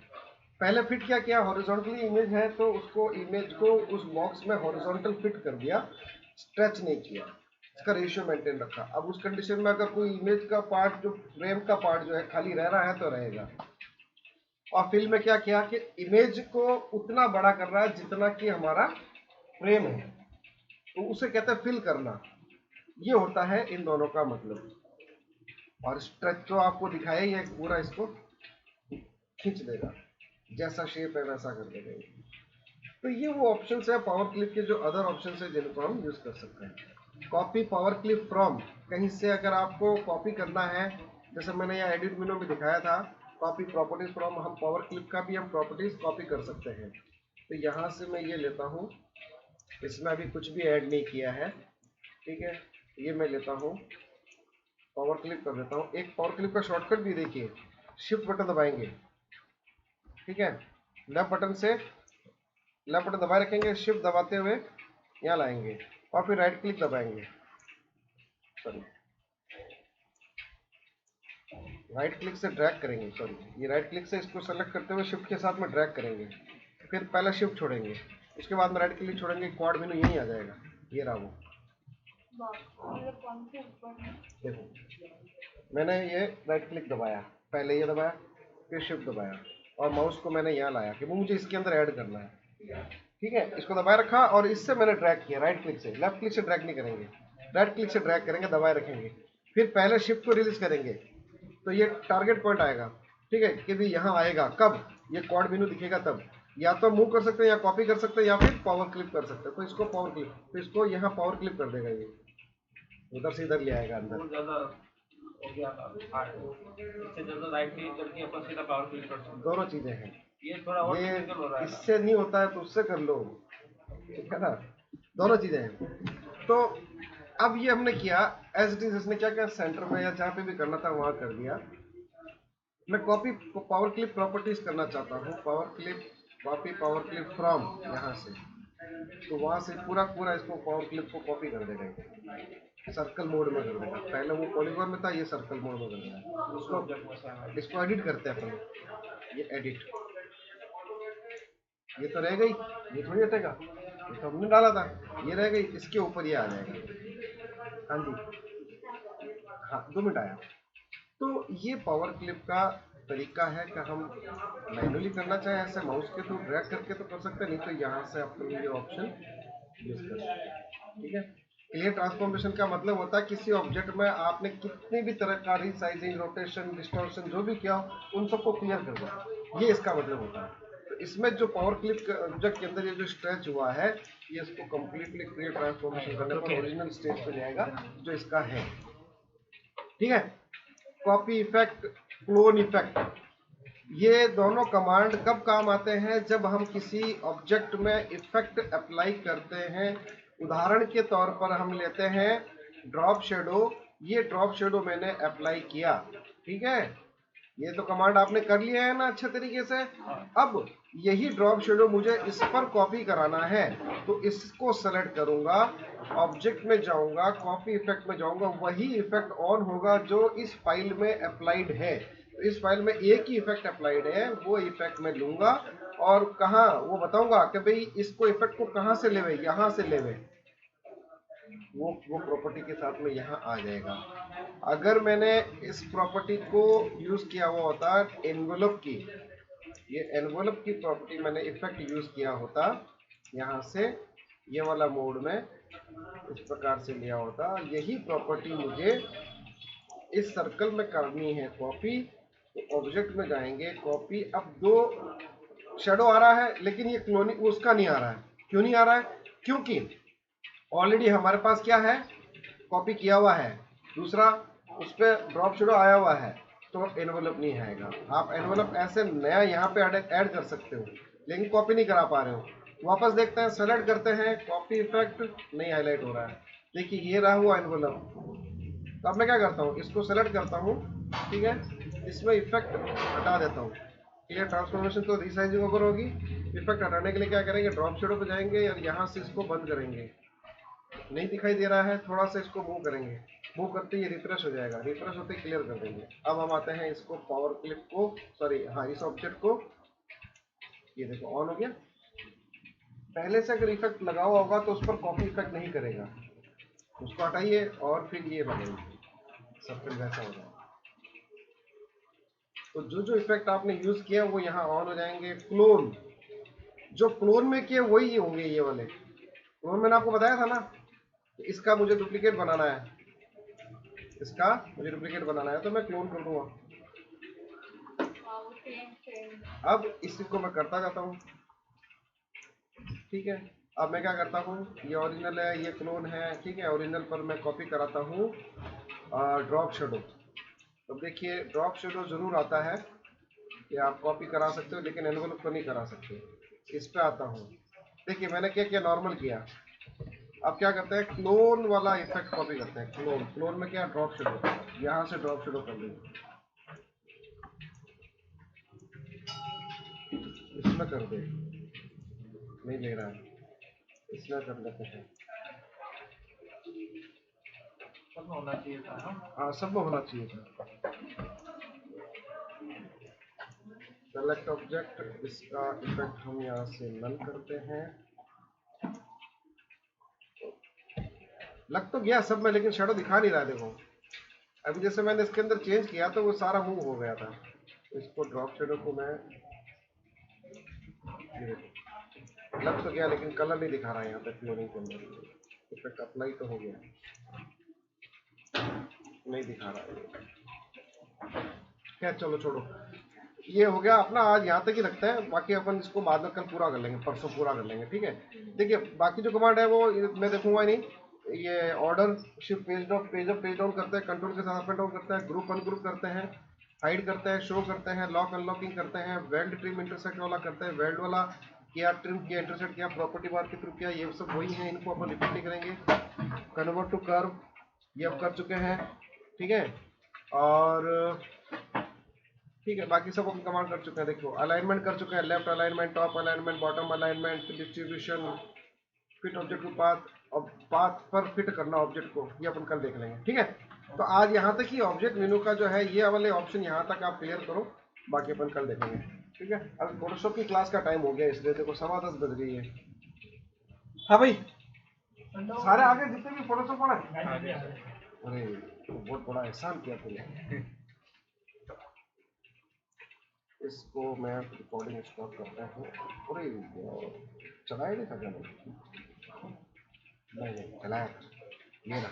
पहले फिट क्या किया, हॉरिजॉन्टली इमेज है तो उसको, इमेज को उस बॉक्स में हॉरिजॉन्टल फिट कर दिया, स्ट्रेच नहीं किया। इसका रेशियो मेंटेन रखा। अब उस कंडीशन में अगर कोई इमेज का पार्ट जो फ्रेम का पार्ट जो है खाली रह रहा है तो रहेगा। और फिल में क्या किया कि इमेज को उतना बड़ा कर रहा है जितना कि हमारा फ्रेम है, तो उसे कहते हैं फिल करना। ये होता है इन दोनों का मतलब। और स्ट्रेच जो आपको दिखाया ही है पूरा इसको खींच देगा, जैसा शेप है वैसा कर देगा। तो ये वो ऑप्शंस है पावर क्लिप के, जो अदर ऑप्शंस है जिनको हम यूज कर सकते हैं। कॉपी पावर क्लिप फ्रॉम, कहीं से अगर आपको कॉपी करना है, जैसे मैंने यहाँ एडिट मेनू में दिखाया था, कॉपी प्रॉपर्टीज फ्रॉम, हम पावर क्लिप का भी हम प्रॉपर्टीज कॉपी कर सकते हैं। तो यहाँ से मैं ये लेता हूँ, इसमें अभी कुछ भी ऐड नहीं किया है, ठीक है। ये मैं लेता हूँ, पावर क्लिप कर देता हूँ। एक पावर क्लिप का शॉर्टकट भी देखिए, शिफ्ट बटन दबाएंगे, ठीक है। लेफ्ट बटन से लेफ्ट बटन दबाए रखेंगे, शिफ्ट दबाते हुए यहाँ लाएंगे और फिर राइट क्लिक दबाएंगे, सॉरी राइट क्लिक से ड्रैग करेंगे, सॉरी ये राइट क्लिक से इसको सेलेक्ट करते हुए शिफ्ट के साथ में ड्रैग करेंगे, फिर पहला शिफ्ट छोड़ेंगे, उसके बाद में राइट क्लिक छोड़ेंगे, क्वाड मेनू यहीं आ जाएगा। ये रहा वो, देखो मैंने ये राइट क्लिक दबाया, पहले ये दबाया, फिर शिफ्ट दबाया और माउस को मैंने यहाँ लाया कि वो मुझे इसके अंदर ऐड करना है, ठीक है। इसको दबाए रखा और इससे मैंने ड्रैग किया राइट क्लिक से, लेफ्ट क्लिक से ड्रैग नहीं करेंगे, राइट क्लिक से ड्रैग करेंगे, दबाए रखेंगे, फिर पहले शिफ्ट को रिलीज करेंगे तो ये टारगेट पॉइंट आएगा, ठीक है, कि भी यहाँ आएगा कब, ये क्वाड मेनू दिखेगा तब। या तो मूव कर सकते हैं या कॉपी कर सकते हैं या फिर पावर क्लिप कर सकते हैं। तो इसको पावर क्लिप, तो इसको यहाँ पावर क्लिप कर देगा, ये उधर से इधर ले आएगा अंदर। ज्यादा हो गया इससे ज्यादा राइट क्लिक करके अपन सीधा पावर क्लिक कर सकते हैं। दोनों चीजें हैं, ये थोड़ा और ये डिफिकल्ट हो रहा है, इससे नहीं होता है तो उससे कर लो, ठीक है ना, दोनों चीजें हैं। तो अब ये हमने किया एज इट इज, इसने क्या किया सेंटर में या जहाँ पे भी करना था वहां कर दिया। मैं कॉपी पावर क्लिप प्रॉपर्टीज करना चाहता हूँ, power clip copy power clip from यहाँ से, तो वहां से पूरा पूरा इसको पावर क्लिप को कॉपी कर देगा, सर्कल मोड में कर देगा। पहले वो पॉलीगॉन में था, ये सर्कल मोड में कर देगा। इसको एडिट करते हैं अपन, ये एडिट, ये तो रह गई, ये थोड़ी हटेगा, ये तो हमने डाला था, ये रह गई, इसके ऊपर ये आ जाएगा। हाँ जी, हाँ 2 मिनट आया। तो ये पावर क्लिप का तरीका है कि हम मैन्युअली करना चाहें ऐसे माउस के थ्रू ड्रैग करके तो कर सकते हैं, नहीं तो यहाँ से अपन ये ऑप्शन यूज कर सकते हैं, ठीक है। क्लियर ट्रांसफॉर्मेशन का मतलब होता है किसी ऑब्जेक्ट में आपने कितनी भी तरह का रिसाइजिंग, रोटेशन, डिस्टॉर्शन जो भी किया उन सबको क्लियर कर दो, ये इसका मतलब होता है। तो इसमें जो पावर क्लिप ऑब्जेक्ट के अंदर ये जो स्ट्रेच हुआ है, ये इसको कंप्लीटली क्लियर ट्रांसफॉर्मेशन करने पर ओरिजिनल स्टेज पे जाएगा जो इसका है, ठीक है। कॉपी इफेक्ट, क्लोन इफेक्ट, ये दोनों कमांड कब काम आते हैं, जब हम किसी ऑब्जेक्ट में इफेक्ट अप्लाई करते हैं। उदाहरण के तौर पर हम लेते हैं ड्रॉप शेडो, ये ड्रॉप शेडो मैंने अप्लाई किया, ठीक है, ये तो कमांड आपने कर लिया है ना अच्छे तरीके से। अब यही ड्रॉप शेडो मुझे इस पर कॉपी कराना है, तो इसको सेलेक्ट करूंगा, ऑब्जेक्ट में जाऊंगा, कॉपी इफेक्ट में जाऊंगा, वही इफेक्ट ऑन होगा जो इस फाइल में अप्लाइड है। तो इस फाइल में एक ही इफेक्ट अप्लाइड है, वो इफेक्ट मैं लूंगा और कहाँ वो बताऊंगा कि भाई इसको इफेक्ट को कहाँ से लेवे, यहाँ से लेवे, वो प्रॉपर्टी के साथ में यहाँ आ जाएगा। अगर मैंने इस प्रॉपर्टी को यूज किया हुआ होता एनवेलप की, ये एनवेलप की प्रॉपर्टी मैंने इफेक्ट यूज किया होता, यहाँ से ये वाला मोड में इस प्रकार से लिया होता, यही प्रॉपर्टी मुझे इस सर्कल में करनी है कॉपी। तो ऑब्जेक्ट में जाएंगे, कॉपी, अब 2 शेडो आ रहा है लेकिन ये क्लोनिंग उसका नहीं आ रहा है। क्यों नहीं आ रहा है? क्योंकि ऑलरेडी हमारे पास क्या है, कॉपी किया हुआ है, दूसरा उस पर ड्रॉप शेडो आया हुआ है, तो एनवेलप नहीं आएगा। आप एनवेलप ऐसे नया यहाँ पे ऐड कर सकते हो, लेकिन कॉपी नहीं करा पा रहे हो। वापस देखते हैं, सेलेक्ट करते हैं, कॉपी इफेक्ट नहीं हाईलाइट हो रहा है, देखिए ये रहा हुआ एनवेलप। तो अब मैं क्या करता हूँ, इसको सेलेक्ट करता हूँ, ठीक है, इसमें इफेक्ट हटा देता हूँ। क्लियर ट्रांसफॉर्मेशन तो रीसाइजिंग ओवर होगी। इफेक्ट हटाने के लिए क्या करेंगे, ड्रॉप शेडो पे जाएंगे और यहाँ से इसको बंद करेंगे, नहीं दिखाई दे रहा है, थोड़ा सा इसको मूव करेंगे, मूव करते ही रिफ्रेश हो जाएगा, रिफ्रेश होते ही क्लियर कर देंगे। अब हम आते हैं इसको पावर क्लिप को, सॉरी हाँ इस ऑब्जेक्ट को, ये देखो ऑन हो गया। पहले से अगर इफेक्ट लगा हुआ होगा तो उस पर कॉपी इफेक्ट नहीं करेगा, उसको हटाइए और फिर ये लगाइए, सब फिर वैसा हो जाएगा। तो जो जो इफेक्ट आपने यूज किया वो यहाँ ऑन हो जाएंगे। क्लोन, जो क्लोन में किए वही होंगे ये वाले। क्लोन मैंने आपको बताया था ना, इसका मुझे डुप्लीकेट बनाना है, इसका मुझे डुप्लीकेट बनाना है, तो मैं क्लोन कर दूंगा। अब इसी को मैं करता जाता हूँ, ठीक है। अब मैं क्या करता हूँ, ये ओरिजिनल है, ये क्लोन है, ठीक है। ओरिजिनल पर मैं कॉपी कराता हूँ ड्रॉप शेडो। तो देखिए ड्रॉप शेडो जरूर आता है कि आप कॉपी करा सकते हो, लेकिन एनवेलप को नहीं करा सकते। इस पे आता हूँ, देखिए मैंने क्या किया, नॉर्मल किया। अब क्या करते हैं, क्लोन वाला इफेक्ट कॉपी करते हैं। क्लोन, क्लोन में क्या, ड्रॉप शेडो, यहाँ से ड्रॉप शेडो कर लेंगे, इसमें कर दे, नहीं ले रहा है, इसमें कर लेते हैं। सब में होना चाहिए था ना। हाँ सब में होना चाहिए था। सेलेक्ट ऑब्जेक्ट, इसका इफेक्ट हम यहाँ से नल करते हैं। लग तो गया सब में, लेकिन शेडो दिखा नहीं रहा है। देखो अभी जैसे मैंने इसके अंदर चेंज किया तो वो सारा मूव हो गया था। इसको ड्रॉप शेडो को मैं, लग तो गया लेकिन कलर नहीं दिखा रहा है यहाँ पे क्लोनिंग के अंदर। इफेक्ट अप्लाई तो हो गया, नहीं दिखा रहा है। क्या, चलो छोड़ो, ये हो गया अपना। आज यहाँ तक ही रखते हैं, बाकी अपन इसको बाद में कल पूरा कर लेंगे, परसों पूरा कर लेंगे, ठीक है। देखिए बाकी जो कमांड है वो मैं देखूंगा नहीं। ये ऑर्डर शिफ्ट पेज डाउन करते हैं, कंट्रोल के साथ अप एंड डाउन करते हैं, ग्रुप अनग्रुप करते हैं, हाइड करते हैं, शो करते हैं, लॉक अनलॉकिंग करते हैं, वेल्ड ट्रिम इंटरसेक्ट वाला करते हैं, वेल्ड वाला किया, ट्रिम किया, इंटरसेक्ट किया, प्रॉपर्टी बार के थ्रू किया, ये सब वही है, इनको अपन रिपीट नहीं करेंगे। कन्वर्ट टू कर्व ये अब कर चुके हैं, ठीक है। और ठीक है, बाकी सब हम कमांड कर चुके हैं। देखो अलाइनमेंट कर चुके हैं, left alignment, top alignment, bottom alignment, distribution, fit object to path, और पाथ पर फिट करना ऑब्जेक्ट को, ये अपन कल देख लेंगे, ठीक है। तो आज यहाँ तक ही ऑब्जेक्ट मेनू का जो है ये वाले ऑप्शन यहाँ तक आप क्लियर करो, बाकी अपन कल देखेंगे, ठीक है। अब फोटोशॉप की क्लास का टाइम हो गया, इसलिए देखो 10:15 बज गई है। हाँ भाई, सारे आगे जितने भी फोटोशॉप वाला, अरे तो बहुत बड़ा एहसान किया तुमने। इसको मैं रिकॉर्डिंग स्टॉप करता हूँ। अरे चलाया नहीं था क्या, नहीं चलाया, ये रहा।